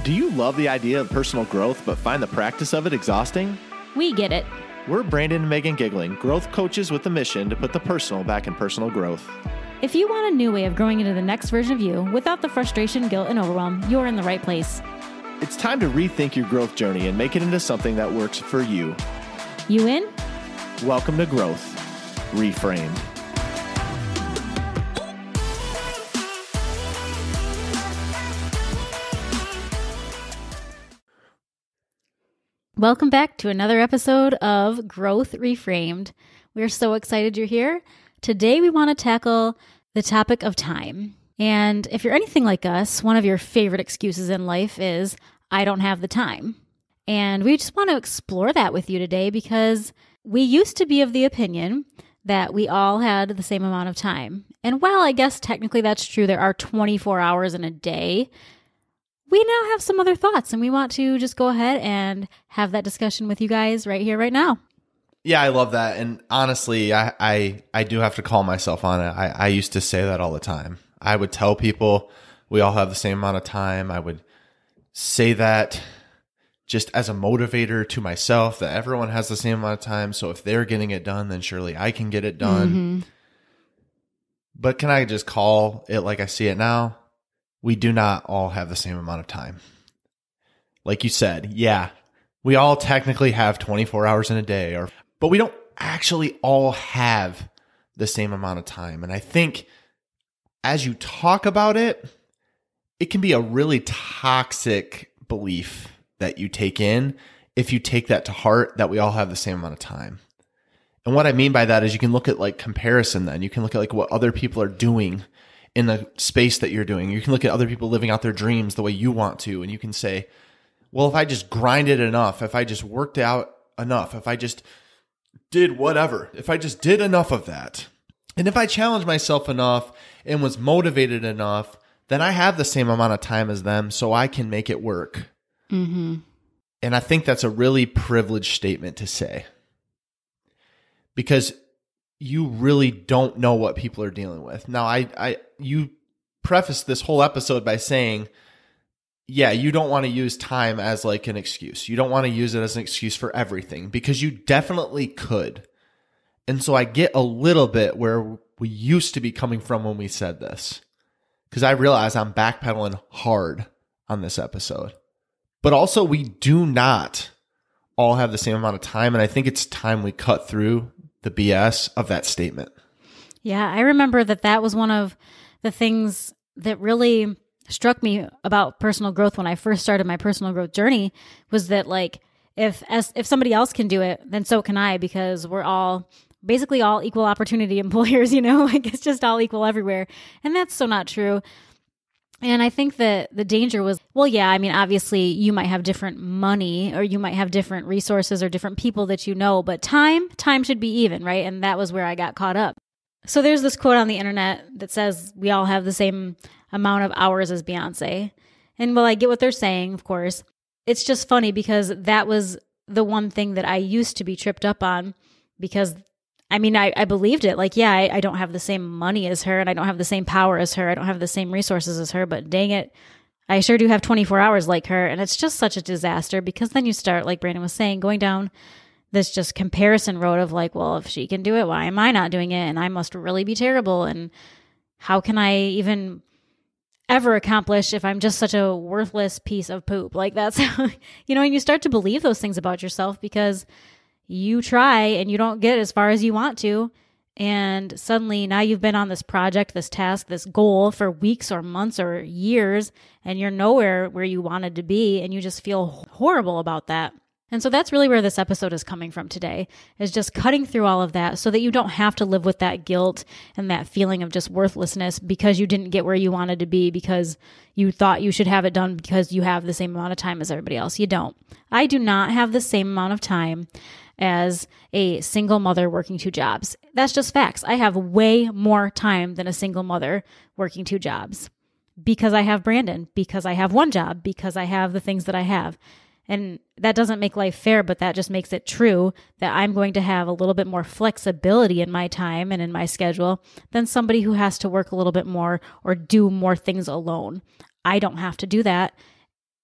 Do you love the idea of personal growth but find the practice of it exhausting? We get it. We're Brandon and Megan Giggling, growth coaches with the mission to put the personal back in personal growth. If you want a new way of growing into the next version of you without the frustration, guilt, and overwhelm, you're in the right place. It's time to rethink your growth journey and make it into something that works for you. You in? Welcome to Growth Reframed. Welcome back to another episode of Growth Reframed. We're so excited you're here. Today we want to tackle the topic of time. And if you're anything like us, one of your favorite excuses in life is, I don't have the time. And we just want to explore that with you today because we used to be of the opinion that we all had the same amount of time. And while I guess technically that's true, there are 24 hours in a day, we now have some other thoughts, and we want to just go ahead and have that discussion with you guys right here, right now. Yeah, I love that. And honestly, I do have to call myself on it. I used to say that all the time. I would tell people we all have the same amount of time. I would say that just as a motivator to myself, that everyone has the same amount of time. So if they're getting it done, then surely I can get it done. Mm-hmm. But can I just call it like I see it now? We do not all have the same amount of time. Like you said, yeah, we all technically have 24 hours in a day, but we don't actually all have the same amount of time. And I think as you talk about it, it can be a really toxic belief that you take in if you take that to heart, that we all have the same amount of time. And what I mean by that is you can look at like comparison then. You can look at like what other people are doing in the space that you're doing. You can look at other people living out their dreams the way you want to, and you can say, well, if I just grinded enough, if I just worked out enough, if I just did whatever, if I just did enough of that, and if I challenged myself enough and was motivated enough, then I have the same amount of time as them, so I can make it work. Mm-hmm. And I think that's a really privileged statement to say, because you really don't know what people are dealing with. Now, you preface this whole episode by saying, yeah, you don't want to use time as like an excuse. You don't want to use it as an excuse for everything, because you definitely could. And so I get a little bit where we used to be coming from when we said this, because I realize I'm backpedaling hard on this episode. But also, we do not all have the same amount of time. And I think it's time we cut through the BS of that statement. Yeah, I remember that was one of the things that really struck me about personal growth when I first started my personal growth journey, was that like, if somebody else can do it, then so can I, because we're all basically all equal opportunity employers, like it's just all equal everywhere. And that's so not true. And I think that the danger was, well, yeah, I mean, obviously you might have different money, or you might have different resources or different people that you know, but time should be even, right? And that was where I got caught up. So there's this quote on the internet that says we all have the same amount of hours as Beyonce. And while I get what they're saying, of course, it's just funny because that was the one thing that I used to be tripped up on, because I mean, I believed it. Like, yeah, I don't have the same money as her, and I don't have the same power as her. I don't have the same resources as her, but dang it, I sure do have 24 hours like her. And it's just such a disaster, because then you start, like Brandon was saying, going down this just comparison road of like, well, if she can do it, why am I not doing it? And I must really be terrible. And how can I even ever accomplish if I'm just such a worthless piece of poop? Like that's, and you start to believe those things about yourself because you try and you don't get as far as you want to. And suddenly now you've been on this project, this task, this goal for weeks or months or years, and you're nowhere where you wanted to be. And you just feel horrible about that. And so that's really where this episode is coming from today, is just cutting through all of that so that you don't have to live with that guilt and that feeling of just worthlessness because you didn't get where you wanted to be, because you thought you should have it done because you have the same amount of time as everybody else. You don't. I do not have the same amount of time as a single mother working 2 jobs. That's just facts. I have way more time than a single mother working 2 jobs, because I have Brandon, because I have 1 job, because I have the things that I have. And that doesn't make life fair, but that just makes it true that I'm going to have a little bit more flexibility in my time and in my schedule than somebody who has to work a little bit more or do more things alone. I don't have to do that.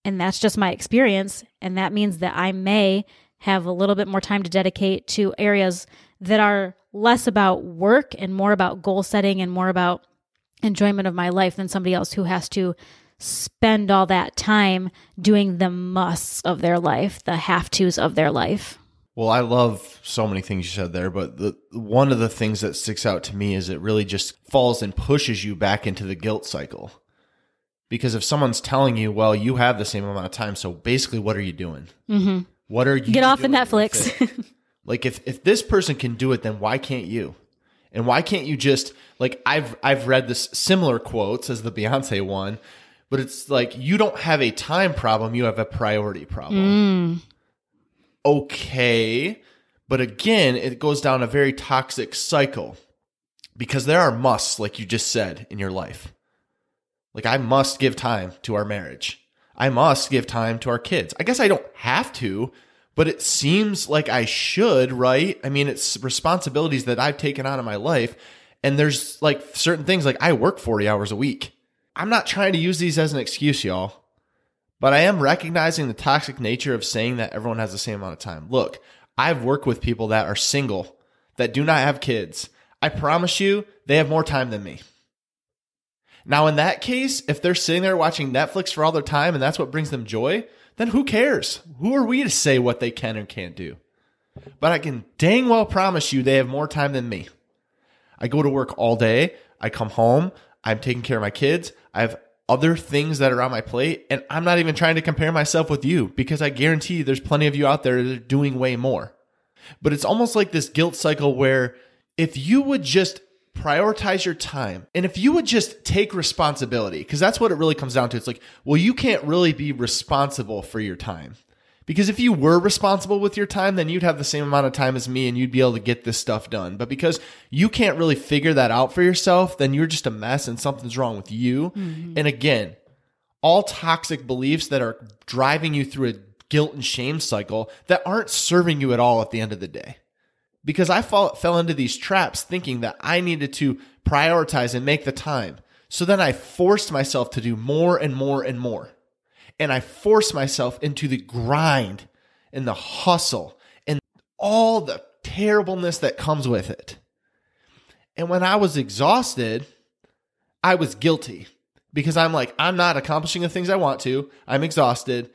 And that's just my experience. And that means that I may have a little bit more time to dedicate to areas that are less about work and more about goal setting and more about enjoyment of my life than somebody else who has to spend all that time doing the musts of their life, the have-tos of their life. Well, I love so many things you said there, but one of the things that sticks out to me is it really just falls and pushes you back into the guilt cycle. Because if someone's telling you, well, you have the same amount of time, so basically what are you doing? Mm-hmm. What are you Get off the doing Netflix. Like if this person can do it, then why can't you? And why can't you just, like, I've read this similar quotes as the Beyonce one, but it's like, you don't have a time problem, you have a priority problem. Okay. But again, it goes down a very toxic cycle because there are musts, like you just said, in your life. Like, I must give time to our marriage. I must give time to our kids. I guess I don't have to, but it seems like I should, right? I mean, it's responsibilities that I've taken on in my life. And there's like certain things, like I work 40 hours a week. I'm not trying to use these as an excuse, y'all, but I am recognizing the toxic nature of saying that everyone has the same amount of time. Look, I've worked with people that are single, that do not have kids. I promise you, they have more time than me. Now, in that case, if they're sitting there watching Netflix for all their time and that's what brings them joy, then who cares? Who are we to say what they can and can't do? But I can dang well promise you they have more time than me. I go to work all day. I come home. I'm taking care of my kids. I have other things that are on my plate, and I'm not even trying to compare myself with you because I guarantee there's plenty of you out there that are doing way more. But it's almost like this guilt cycle where if you would just prioritize your time, and if you would just take responsibility, because that's what it really comes down to. It's like, well, you can't really be responsible for your time. Because if you were responsible with your time, then you'd have the same amount of time as me and you'd be able to get this stuff done. But because you can't really figure that out for yourself, then you're just a mess and something's wrong with you. Mm-hmm. And again, all toxic beliefs that are driving you through a guilt and shame cycle that aren't serving you at all at the end of the day. Because I fell into these traps thinking that I needed to prioritize and make the time. So then I forced myself to do more and more and more. And I forced myself into the grind and the hustle and all the terribleness that comes with it. And when I was exhausted, I was guilty because I'm like, I'm not accomplishing the things I want to. I'm exhausted.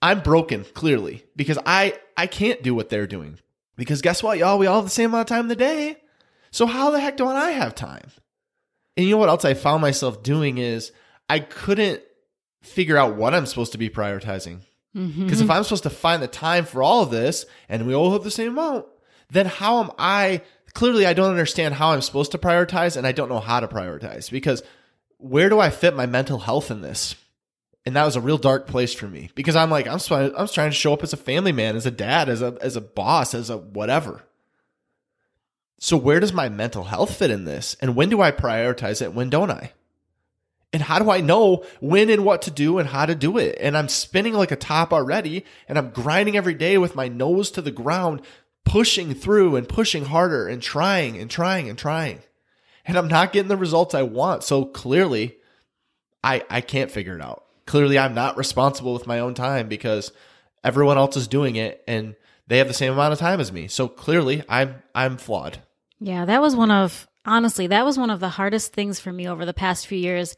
I'm broken, clearly, because I can't do what they're doing. Because guess what, y'all? We all have the same amount of time in the day. So how the heck don't I have time? And you know what else I found myself doing is I couldn't figure out what I'm supposed to be prioritizing. Because if I'm supposed to find the time for all of this and we all have the same amount, then how am I? Clearly, I don't understand how I'm supposed to prioritize and I don't know how to prioritize because where do I fit my mental health in this? And that was a real dark place for me because I'm like, I'm trying to show up as a family man, as a dad, as a boss, as a whatever. So where does my mental health fit in this? And when do I prioritize it? When don't I? And how do I know when and what to do and how to do it? And I'm spinning like a top already, and I'm grinding every day with my nose to the ground, pushing through and pushing harder and trying and trying and trying. And I'm not getting the results I want. So clearly, I can't figure it out. Clearly, I'm not responsible with my own time because everyone else is doing it and they have the same amount of time as me. So clearly, I'm flawed. Yeah, that was one of the hardest things for me over the past few years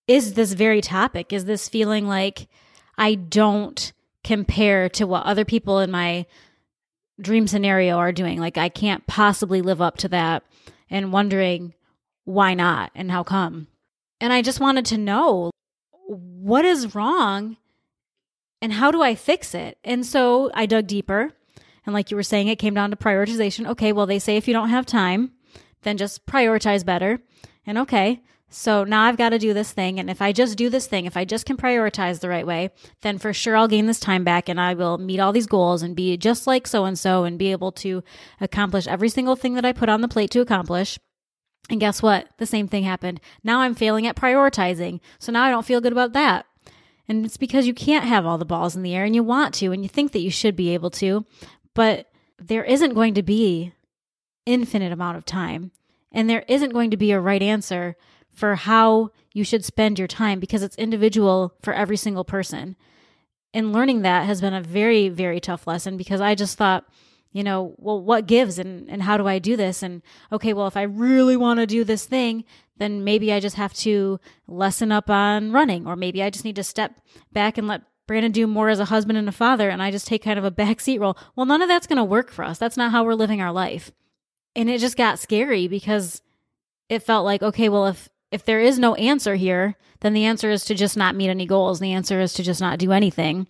is this very topic, is this feeling like I don't compare to what other people in my dream scenario are doing. Like I can't possibly live up to that and wondering why not and how come. And I just wanted to know what is wrong and how do I fix it? And so I dug deeper. And like you were saying, it came down to prioritization. Okay, well, they say if you don't have time, then just prioritize better. And okay, so now I've got to do this thing. And if I just do this thing, if I just can prioritize the right way, then for sure I'll gain this time back and I will meet all these goals and be just like so-and-so and be able to accomplish every single thing that I put on the plate to accomplish. And guess what? The same thing happened. Now I'm failing at prioritizing. So now I don't feel good about that. And it's because you can't have all the balls in the air and you want to, and you think that you should be able to, but there isn't going to be infinite amount of time. And there isn't going to be a right answer for how you should spend your time because it's individual for every single person. And learning that has been a very, very tough lesson because I just thought, well, what gives and how do I do this? And okay, well, if I really want to do this thing, then maybe I just have to lessen up on running, or maybe I just need to step back and let Brandon do more as a husband and a father, and I just take kind of a backseat role. Well, none of that's going to work for us. That's not how we're living our life. And it just got scary because it felt like, okay, well, if there is no answer here, then the answer is to just not meet any goals. The answer is to just not do anything.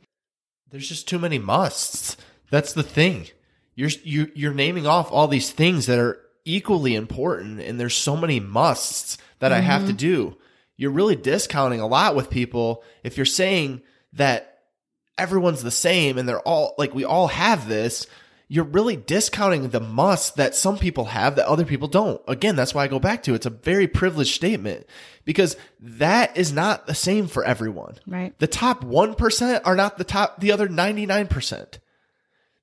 There's just too many musts. That's the thing. You're naming off all these things that are equally important, and there's so many musts that I have to do. You're really discounting a lot with people if you're saying that everyone's the same and they're all like, we all have this. You're really discounting the must that some people have that other people don't. Again, that's why I go back to it's a very privileged statement because that is not the same for everyone. Right. The top 1% are not the other 99%.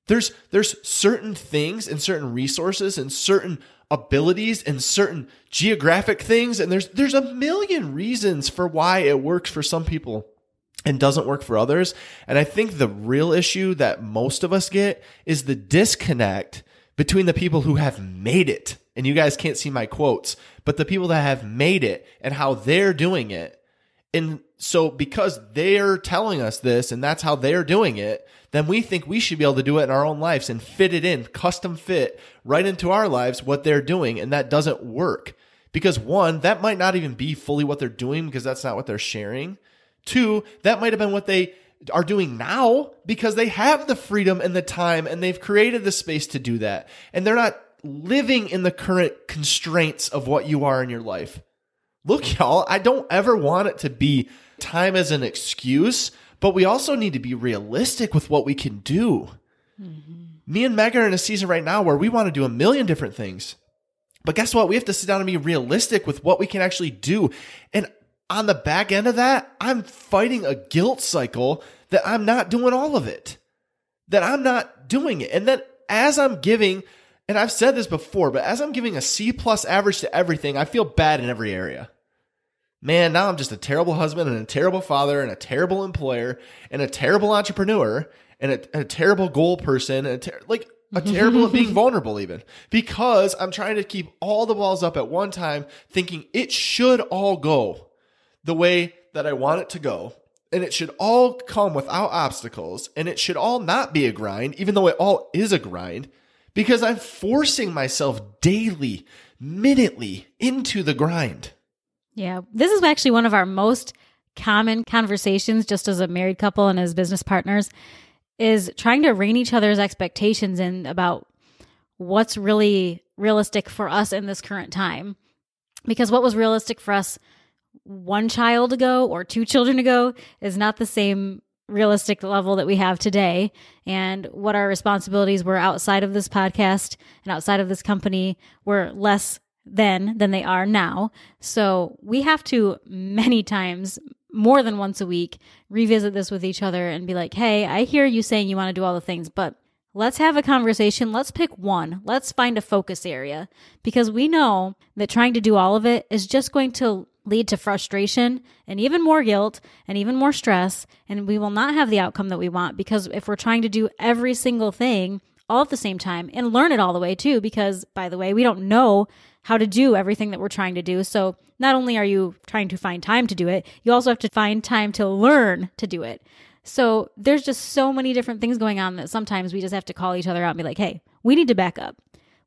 There's certain things and certain resources and certain abilities and certain geographic things, and there's a million reasons for why it works for some people and doesn't work for others. And I think the real issue that most of us get is the disconnect between the people who have made it, and you guys can't see my quotes, but the people that have made it and how they're doing it. And so because they're telling us this and that's how they're doing it, then we think we should be able to do it in our own lives and fit it in, custom fit right into our lives what they're doing. And that doesn't work because one, that might not even be fully what they're doing because that's not what they're sharing. Two, that might have been what they are doing now because they have the freedom and the time and they've created the space to do that. And they're not living in the current constraints of what you are in your life. Look, y'all, I don't ever want it to be time as an excuse, but we also need to be realistic with what we can do. Mm-hmm. Me and Meg are in a season right now where we want to do a million different things. But guess what? We have to sit down and be realistic with what we can actually do. And on the back end of that, I'm fighting a guilt cycle that I'm not doing all of it, that I'm not doing it. And then as I'm giving, and I've said this before, but as I'm giving a C+ average to everything, I feel bad in every area. Man, now I'm just a terrible husband and a terrible father and a terrible employer and a terrible entrepreneur and a terrible goal person and a terrible at being vulnerable even because I'm trying to keep all the balls up at one time thinking it should all go the way that I want it to go. And it should all come without obstacles. And it should all not be a grind, even though it all is a grind, because I'm forcing myself daily, minutely into the grind. Yeah, this is actually one of our most common conversations just as a married couple and as business partners is trying to rein each other's expectations in about what's really realistic for us in this current time. Because what was realistic for us one child ago or two children ago is not the same realistic level that we have today. And what our responsibilities were outside of this podcast and outside of this company were less then than they are now. So we have to many times, more than once a week, revisit this with each other and be like, hey, I hear you saying you want to do all the things, but let's have a conversation. Let's pick one. Let's find a focus area because we know that trying to do all of it is just going to lead to frustration and even more guilt and even more stress. And we will not have the outcome that we want because if we're trying to do every single thing all at the same time and learn it all the way too, because by the way, we don't know how to do everything that we're trying to do. So not only are you trying to find time to do it, you also have to find time to learn to do it. So there's just so many different things going on that sometimes we just have to call each other out and be like, hey, we need to back up.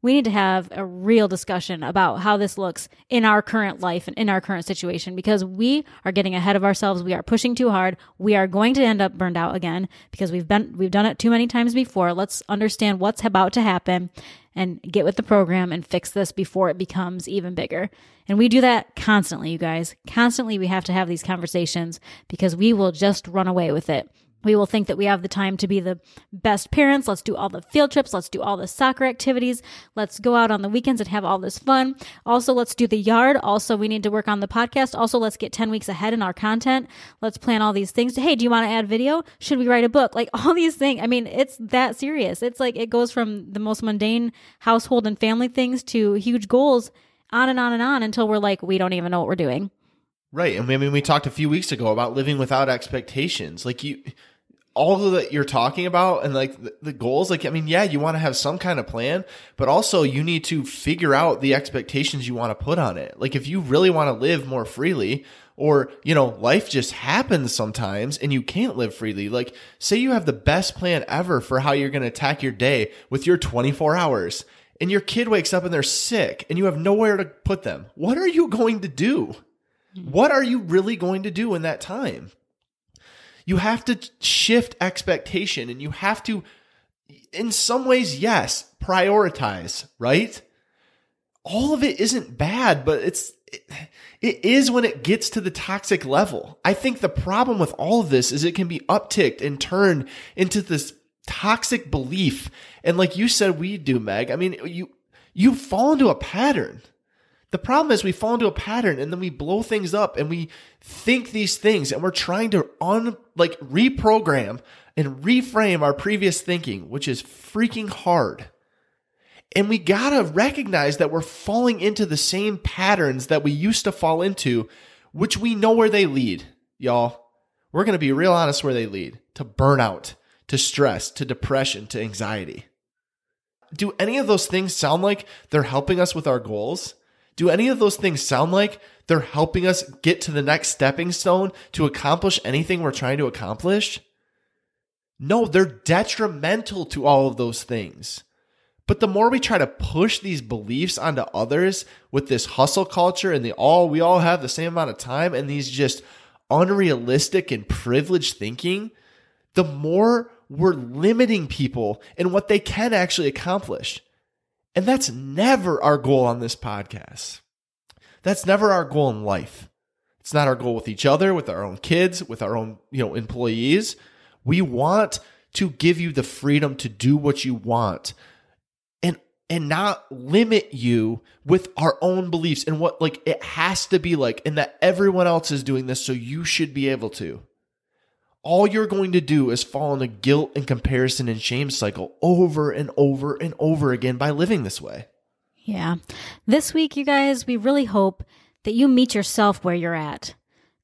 We need to have a real discussion about how this looks in our current life and in our current situation because we are getting ahead of ourselves. We are pushing too hard. We are going to end up burned out again because we've done it too many times before. Let's understand what's about to happen and get with the program and fix this before it becomes even bigger. And we do that constantly, you guys. Constantly we have to have these conversations because we will just run away with it. We will think that we have the time to be the best parents. Let's do all the field trips. Let's do all the soccer activities. Let's go out on the weekends and have all this fun. Also, let's do the yard. Also, we need to work on the podcast. Also, let's get 10 weeks ahead in our content. Let's plan all these things. Hey, do you want to add video? Should we write a book? Like all these things. I mean, it's that serious. It's like it goes from the most mundane household and family things to huge goals on and on and on until we're like, we don't even know what we're doing. Right. And I mean, we talked a few weeks ago about living without expectations. Like all of that you're talking about and like the goals, like, I mean, yeah, you want to have some kind of plan, but also you need to figure out the expectations you want to put on it. Like if you really want to live more freely, or, life just happens sometimes and you can't live freely. Like say you have the best plan ever for how you're going to attack your day with your 24 hours and your kid wakes up and they're sick and you have nowhere to put them. What are you going to do? What are you really going to do in that time? You have to shift expectation and you have to, in some ways, yes, prioritize, right? All of it isn't bad, but it is when it gets to the toxic level. I think the problem with all of this is it can be upticked and turned into this toxic belief. And like you said, we do, Meg. I mean, you fall into a pattern. The problem is we fall into a pattern and then we blow things up and we think these things and we're trying to reprogram and reframe our previous thinking, which is freaking hard. And we gotta recognize that we're falling into the same patterns that we used to fall into, which we know where they lead, y'all. We're gonna be real honest where they lead: to burnout, to stress, to depression, to anxiety. Do any of those things sound like they're helping us with our goals? Do any of those things sound like they're helping us get to the next stepping stone to accomplish anything we're trying to accomplish? No, they're detrimental to all of those things. But the more we try to push these beliefs onto others with this hustle culture and we all have the same amount of time and these just unrealistic and privileged thinking, the more we're limiting people in what they can actually accomplish. And that's never our goal on this podcast. That's never our goal in life. It's not our goal with each other, with our own kids, with our own, employees. We want to give you the freedom to do what you want and not limit you with our own beliefs and what it has to be like, and that everyone else is doing this, so you should be able to. All you're going to do is fall in a guilt and comparison and shame cycle over and over and over again by living this way. Yeah. This week, you guys, we really hope that you meet yourself where you're at,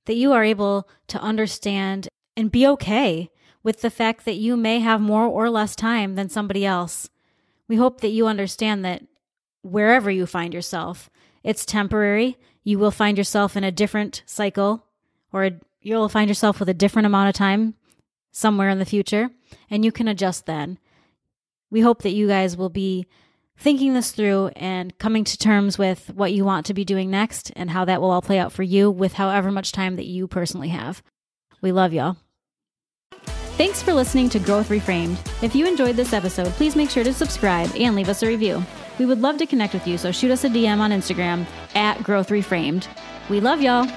that you are able to understand and be okay with the fact that you may have more or less time than somebody else. We hope that you understand that wherever you find yourself, it's temporary. You will find yourself in a different cycle, or you'll find yourself with a different amount of time somewhere in the future, and you can adjust then. We hope that you guys will be thinking this through and coming to terms with what you want to be doing next and how that will all play out for you with however much time that you personally have. We love y'all. Thanks for listening to Growth Reframed. If you enjoyed this episode, please make sure to subscribe and leave us a review. We would love to connect with you, so shoot us a DM on Instagram @GrowthReframed. We love y'all.